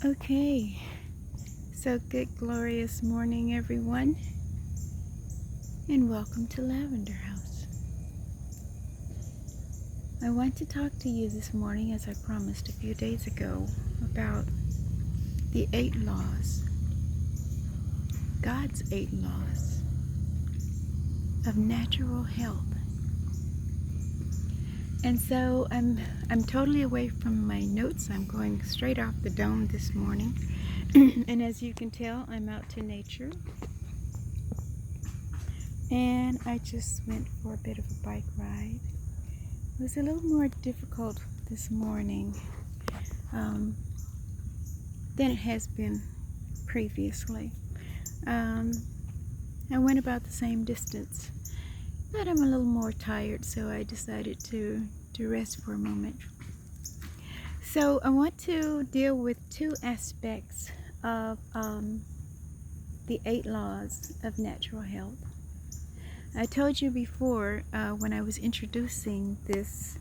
Okay, so good, glorious morning, everyone, and welcome to Lavender House. I want to talk to you this morning, as I promised a few days ago, about the 8 laws, God's 8 laws of natural health. And so I'm totally away from my notes. I'm going straight off the dome this morning, and as you can tell, I'm out to nature. And I just went for a bit of a bike ride. It was a little more difficult this morning than it has been previously. I went about the same distance, but I'm a little more tired, so I decided to rest for a moment. So I want to deal with 2 aspects of the 8 laws of natural health. I told you before when I was introducing this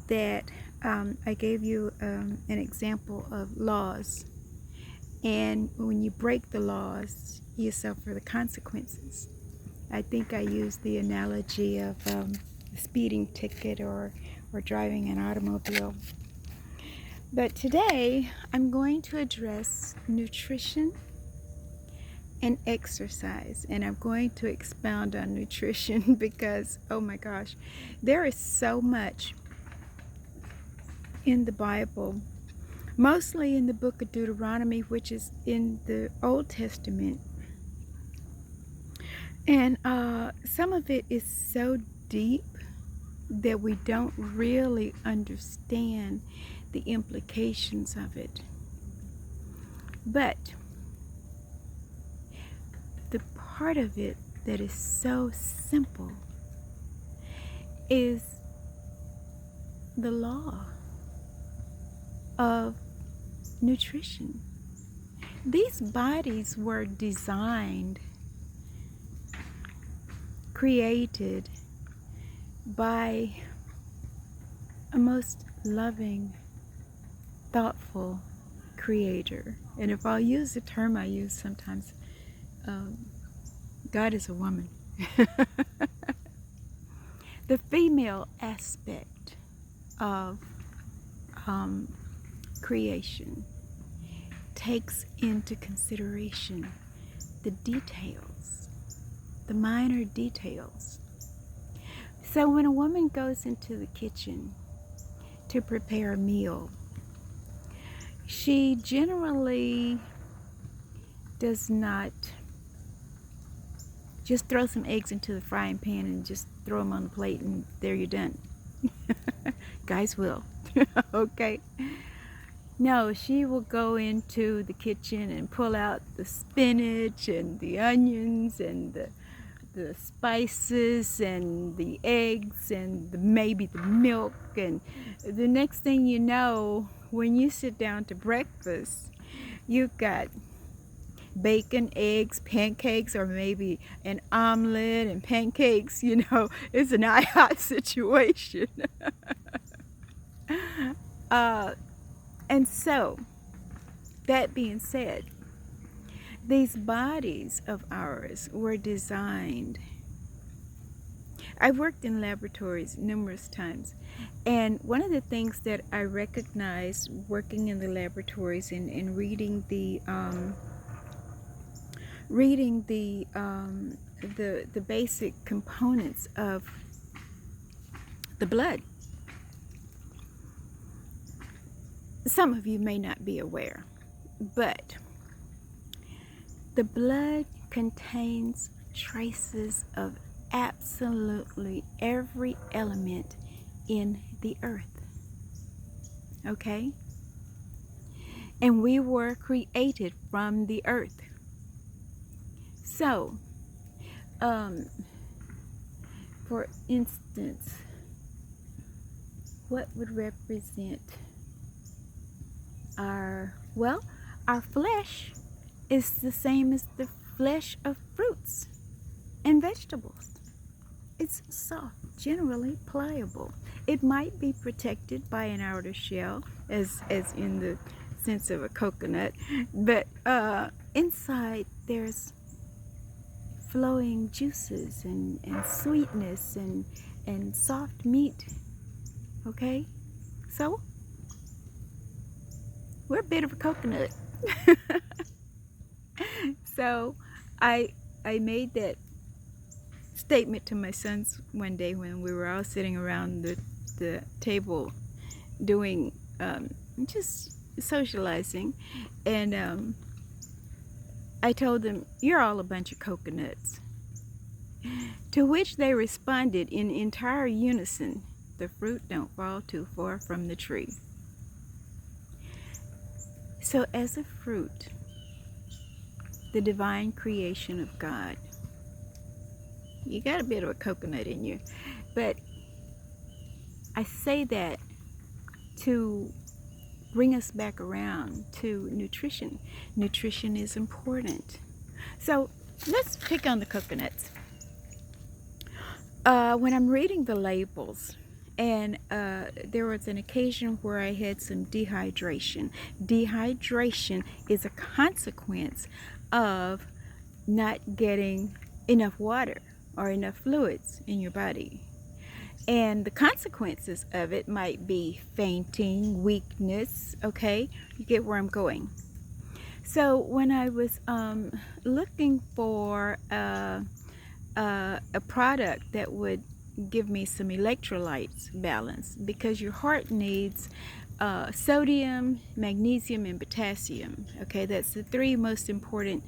that I gave you an example of laws, and when you break the laws, you suffer the consequences. I think I used the analogy of a speeding ticket or driving an automobile. But today I'm going to address nutrition and exercise, and I'm going to expound on nutrition because, oh my gosh, there is so much in the Bible, mostly in the book of Deuteronomy, which is in the Old Testament, and some of it is so deep that we don't really understand the implications of it. But the part of it that is so simple is the law of nutrition. These bodies were designed, created by a most loving, thoughtful creator. And if I'll use the term I use sometimes, God is a woman. The female aspect of creation takes into consideration the details, the minor details. So when a woman goes into the kitchen to prepare a meal, she generally does not just throw some eggs into the frying pan and just throw them on the plate and there you're done. Guys will. Okay. No, she will go into the kitchen and pull out the spinach and the onions and the spices and the eggs and maybe the milk, and the next thing you know, when you sit down to breakfast, you've got bacon, eggs, pancakes, or maybe an omelet and pancakes. It's an IHOP situation. And so, that being said, these bodies of ours were designed. I've worked in laboratories numerous times, and one of the things that I recognized working in the laboratories and reading the basic components of the blood. Some of you may not be aware, but the blood contains traces of absolutely every element in the earth. Okay? And we were created from the earth. So, for instance, what would represent our flesh is the same as the flesh of fruits and vegetables. It's soft, generally pliable. It might be protected by an outer shell, as in the sense of a coconut, but inside there's flowing juices and sweetness and soft meat. Okay, so we're a bit of a coconut. So I made that statement to my sons one day when we were all sitting around the table doing just socializing, and I told them, "You're all a bunch of coconuts." To which they responded in entire unison, "The fruit don't fall too far from the tree." So as a fruit, the divine creation of God, you got a bit of a coconut in you. But I say that to bring us back around to nutrition. Nutrition is important. So let's pick on the coconuts. When I'm reading the labels, and there was an occasion where I had some dehydration. Dehydration is a consequence of not getting enough water or enough fluids in your body. And the consequences of it might be fainting, weakness, okay? You get where I'm going. So when I was looking for a product that would give me some electrolytes balance, because your heart needs sodium, magnesium, and potassium. Okay, that's the three most important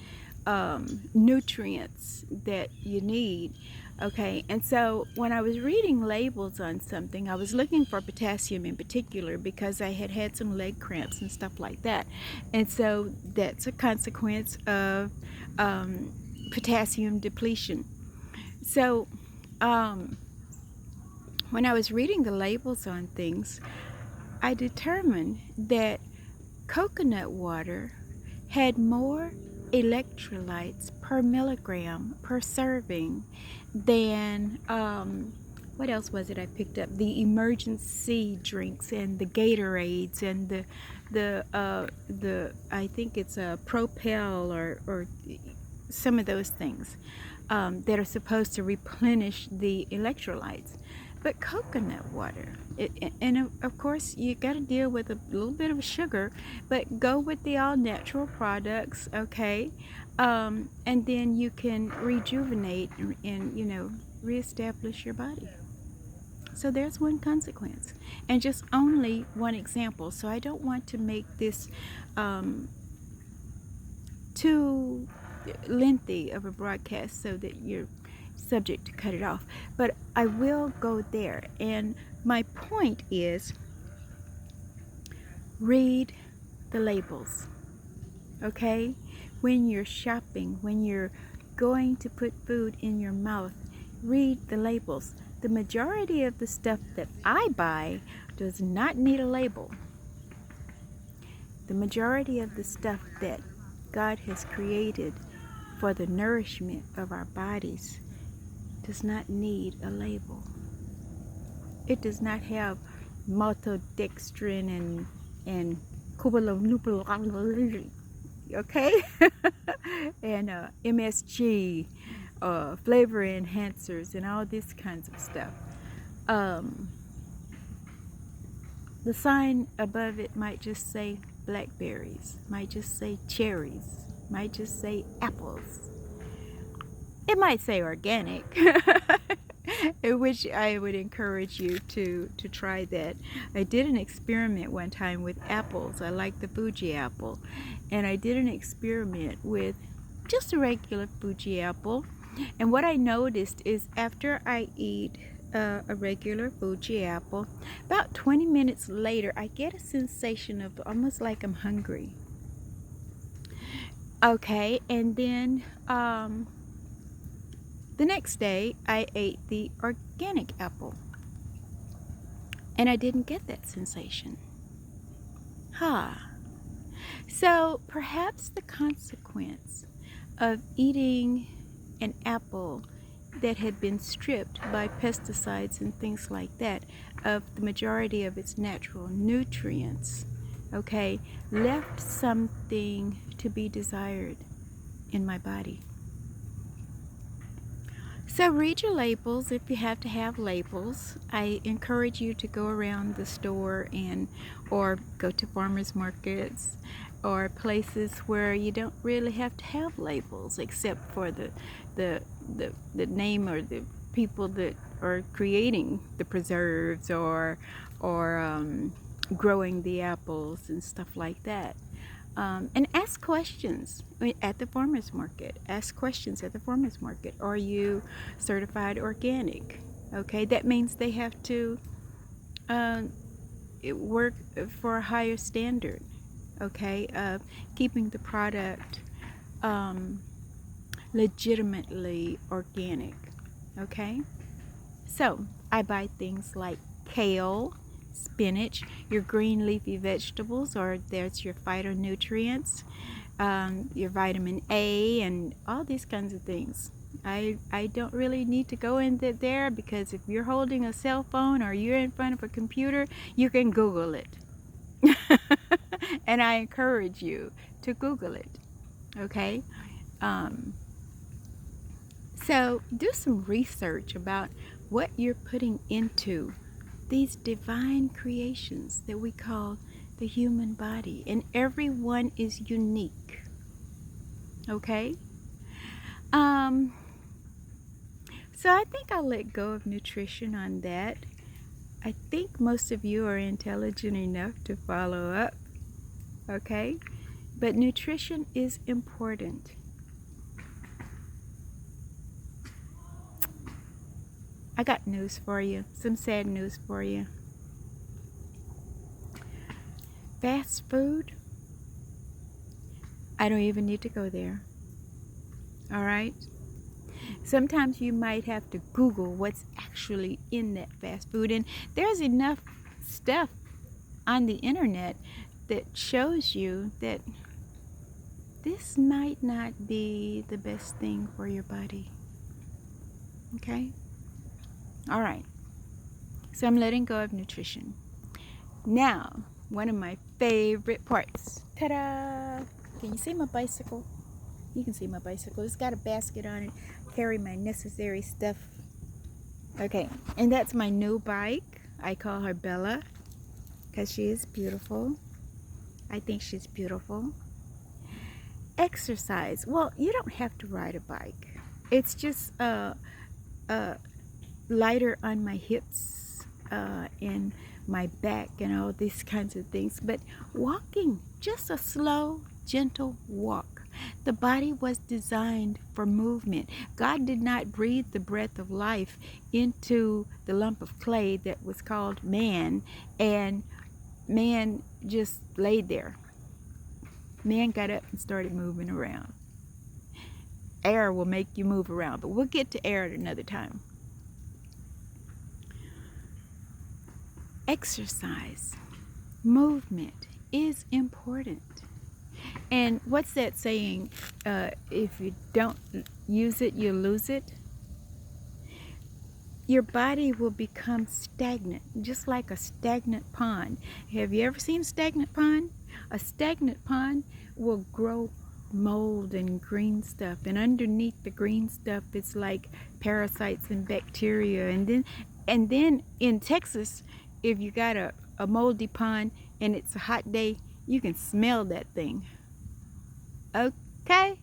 nutrients that you need. Okay, and so when I was reading labels on something, I was looking for potassium in particular because I had had some leg cramps and stuff like that. And so that's a consequence of potassium depletion. So when I was reading the labels on things, I determined that coconut water had more electrolytes per milligram per serving than what else was it I picked up? The emergency drinks and the Gatorades and the I think it's a Propel or some of those things that are supposed to replenish the electrolytes. But coconut water, and of course you got to deal with a little bit of sugar, but go with the all-natural products, okay? And then you can rejuvenate and reestablish your body. So there's one consequence, and just only one example. So I don't want to make this too lengthy of a broadcast so that you're subject to cut it off, but I will go there. And my point is, read the labels, okay? When you're shopping, when you're going to put food in your mouth, read the labels. The majority of the stuff that I buy does not need a label. The majority of the stuff that God has created for the nourishment of our bodies does not need a label. It does not have maltodextrin and okay, and MSG, flavor enhancers, and all these kinds of stuff. The sign above it might just say blackberries, might just say cherries, might just say apples. It might say organic, which I would encourage you to try that. I did an experiment one time with apples. I like the Fuji apple. And I did an experiment with just a regular Fuji apple. And what I noticed is after I eat a regular Fuji apple, about 20 minutes later, I get a sensation of almost like I'm hungry. Okay, and then the next day, I ate the organic apple, and I didn't get that sensation. So perhaps the consequence of eating an apple that had been stripped by pesticides and things like that of the majority of its natural nutrients, okay, left something to be desired in my body. So read your labels if you have to have labels. I encourage you to go around the store or go to farmers markets or places where you don't really have to have labels except for the name or the people that are creating the preserves or growing the apples and stuff like that. And ask questions at the farmer's market. Ask questions at the farmer's market. Are you certified organic? Okay, that means they have to work for a higher standard. Okay, of keeping the product legitimately organic. Okay, so I buy things like kale, spinach, your green leafy vegetables, or there's your phytonutrients, your vitamin A, and all these kinds of things. I don't really need to go into there because if you're holding a cell phone or you're in front of a computer, you can Google it. And I encourage you to Google it. Okay? So do some research about what you're putting into these divine creations that we call the human body. And everyone is unique. Okay? So I think I'll let go of nutrition on that. I think most of you are intelligent enough to follow up. Okay? But nutrition is important. I got news for you. Some sad news for you. Fast food, I don't even need to go there. All right? Sometimes you might have to Google what's actually in that fast food. And there's enough stuff on the internet that shows you that this might not be the best thing for your body. Okay? All right. So I'm letting go of nutrition. Now, one of my favorite parts. Ta-da! Can you see my bicycle? You can see my bicycle. It's got a basket on it. Carry my necessary stuff. Okay, and that's my new bike. I call her Bella because she is beautiful. I think she's beautiful. Exercise. Well, you don't have to ride a bike. It's just lighter on my hips and my back and all these kinds of things. But walking, just a slow, gentle walk. The body was designed for movement. God did not breathe the breath of life into the lump of clay that was called man, and man just laid there. Man got up and started moving around. Air will make you move around, but we'll get to air at another time. Exercise, movement is important. And what's that saying? If you don't use it, you lose it. Your body will become stagnant, just like a stagnant pond. Have you ever seen a stagnant pond? A stagnant pond will grow mold and green stuff, and underneath the green stuff it's like parasites and bacteria. And then in Texas, if you got a moldy pond and it's a hot day, you can smell that thing. Okay,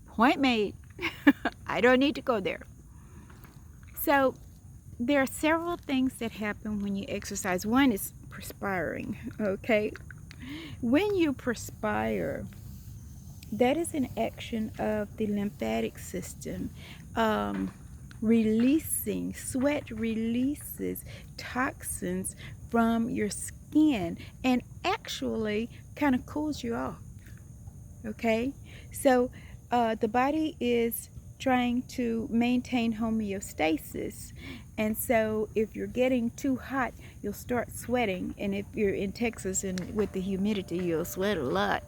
point made. I don't need to go there. So there are several things that happen when you exercise. One is perspiring. Okay, when you perspire, that is an action of the lymphatic system. Releasing, sweat releases toxins from your skin and actually kind of cools you off. Okay, so the body is trying to maintain homeostasis, and so if you're getting too hot, you'll start sweating, and if you're in Texas and with the humidity, you'll sweat a lot.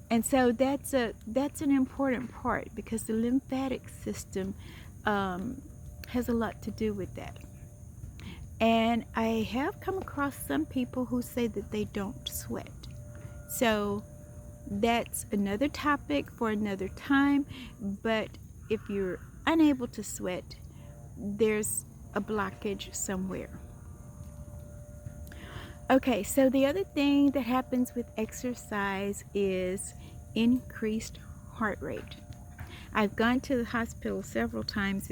And so that's an important part, because the lymphatic system has a lot to do with that. And I have come across some people who say that they don't sweat. So that's another topic for another time. But if you're unable to sweat, there's a blockage somewhere. Okay, so the other thing that happens with exercise is increased heart rate. I've gone to the hospital several times,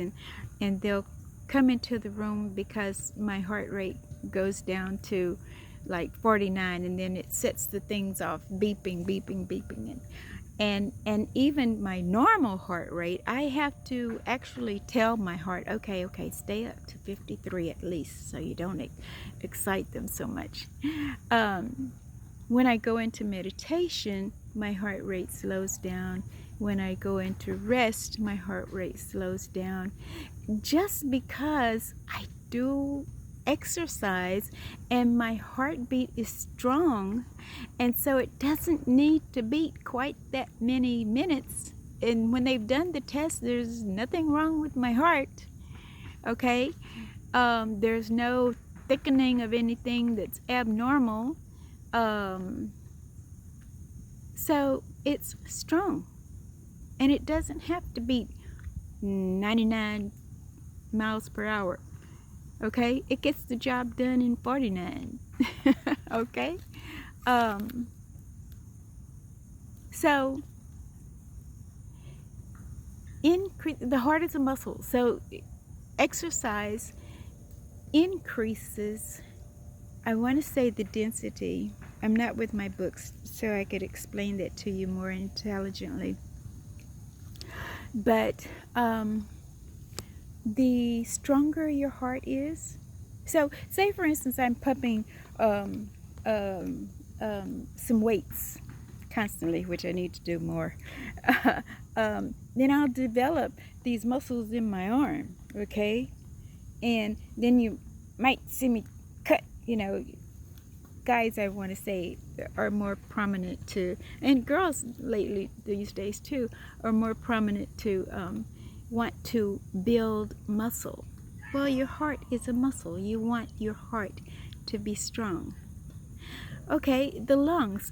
and they'll come into the room because my heart rate goes down to like 49, and then it sets the things off beeping, beeping, beeping. And even my normal heart rate, I have to actually tell my heart, okay, stay up to 53 at least, so you don't excite them so much. When I go into meditation, my heart rate slows down. When I go into rest, my heart rate slows down, just because I do exercise and my heartbeat is strong, and so it doesn't need to beat quite that many minutes. And when they've done the test, there's nothing wrong with my heart. Okay, there's no thickening of anything that's abnormal. So it's strong, and it doesn't have to beat 99 miles per hour. Okay, it gets the job done in 49. Okay, so the heart is a muscle, so exercise increases, I want to say, the density. I'm not with my books, so I could explain that to you more intelligently. But the stronger your heart is, so say for instance I'm pumping some weights constantly, which I need to do more, then I'll develop these muscles in my arm, okay? And then you might see me cut, guys, I want to say, are more prominent to, and girls lately, these days too, are more prominent to want to build muscle. Well, your heart is a muscle. You want your heart to be strong. Okay, the lungs.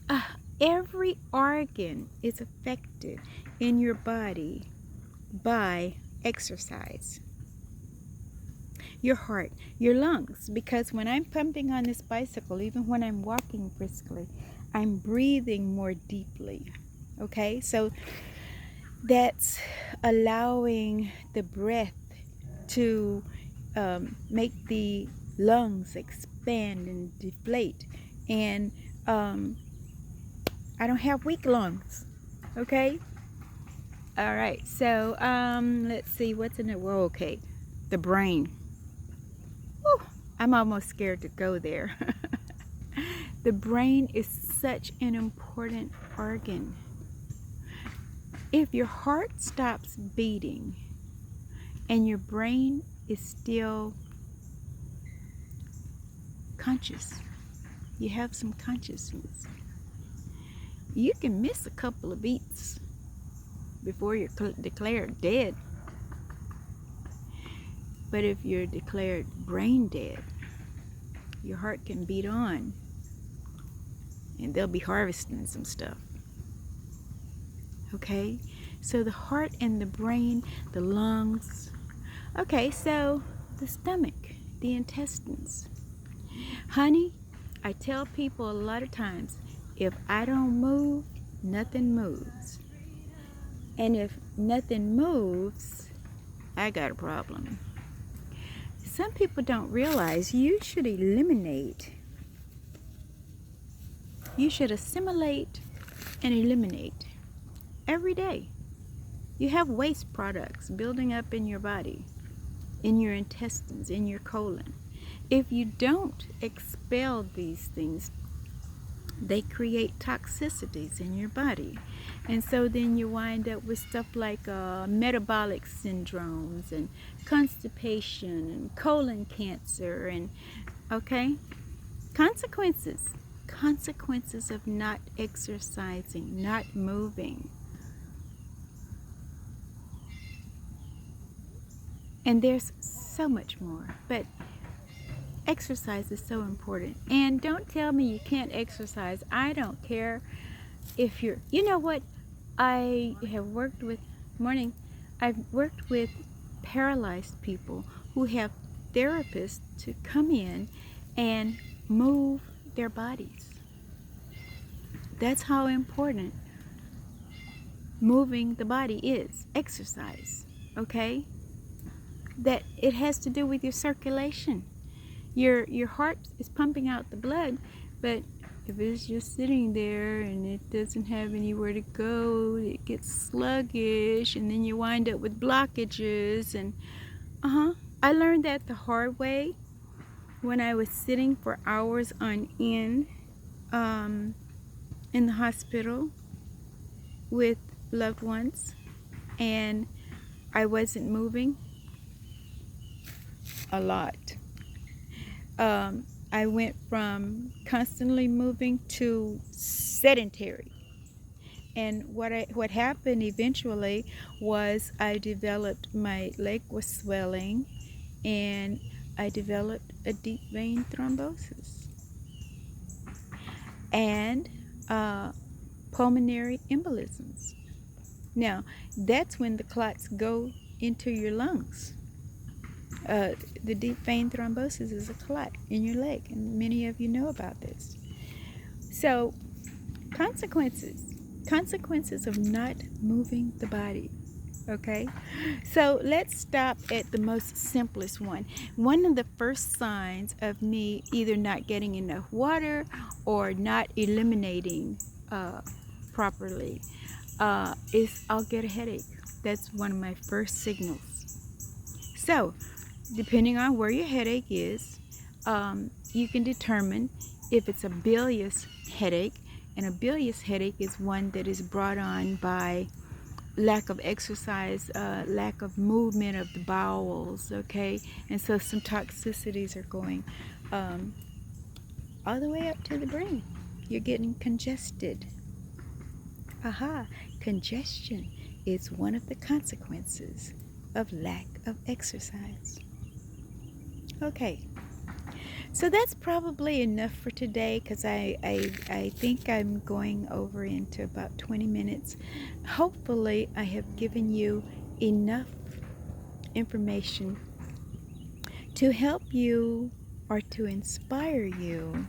Every organ is affected in your body by exercise. Your heart, your lungs, because when I'm pumping on this bicycle, even when I'm walking briskly, I'm breathing more deeply. Okay, so that's allowing the breath to make the lungs expand and deflate. And I don't have weak lungs. Okay, all right, so let's see what's in it. Well, okay, the brain. Whew, I'm almost scared to go there. The brain is such an important organ. If your heart stops beating and your brain is still conscious, you have some consciousness, you can miss a couple of beats before you're declared dead. But if you're declared brain dead, your heart can beat on, and they'll be harvesting some stuff. Okay, so the heart and the brain, the lungs. Okay, so the stomach, the intestines. Honey, I tell people a lot of times, if I don't move, nothing moves. And if nothing moves, I got a problem. Some people don't realize you should eliminate. You should assimilate and eliminate every day. You have waste products building up in your body, in your intestines, in your colon. If you don't expel these things, they create toxicities in your body. And so then you wind up with stuff like metabolic syndromes and constipation and colon cancer and, okay, consequences of not exercising, not moving. And there's so much more, but Exercise is so important. And don't tell me you can't exercise. I don't care if you're, you know what? I have worked with, morning, I've worked with paralyzed people who have therapists to come in and move their bodies. That's how important moving the body is, exercise, okay? That it has to do with your circulation. Your heart is pumping out the blood, but if it's just sitting there and it doesn't have anywhere to go, it gets sluggish, and then you wind up with blockages. And I learned that the hard way when I was sitting for hours on end in the hospital with loved ones, and I wasn't moving a lot. I went from constantly moving to sedentary. And what happened eventually was I developed, my leg was swelling, and I developed a deep vein thrombosis and pulmonary embolisms. Now, that's when the clots go into your lungs. The deep vein thrombosis is a clot in your leg, and many of you know about this. So, consequences of not moving the body. Okay, so let's stop at the most simplest one. One of the first signs of me either not getting enough water or not eliminating properly is I'll get a headache. That's one of my first signals. So, depending on where your headache is, you can determine if it's a bilious headache. And a bilious headache is one that is brought on by lack of exercise, lack of movement of the bowels, okay? And so some toxicities are going all the way up to the brain. You're getting congested. Congestion is one of the consequences of lack of exercise. Okay, so that's probably enough for today, because I think I'm going over into about 20 minutes. Hopefully I have given you enough information to help you or to inspire you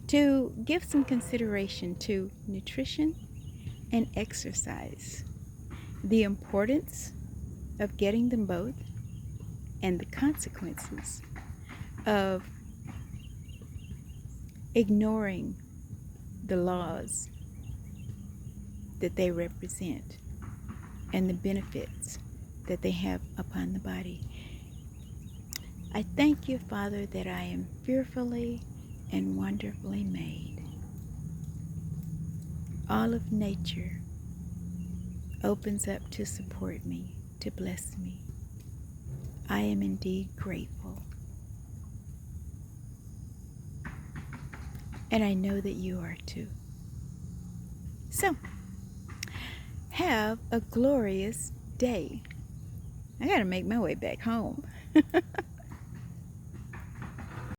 to give some consideration to nutrition and exercise, the importance of getting them both, and the consequences of ignoring the laws that they represent and the benefits that they have upon the body. I thank you, Father, that I am fearfully and wonderfully made. All of nature opens up to support me, to bless me. I am indeed grateful. And I know that you are too. So, have a glorious day. I gotta make my way back home.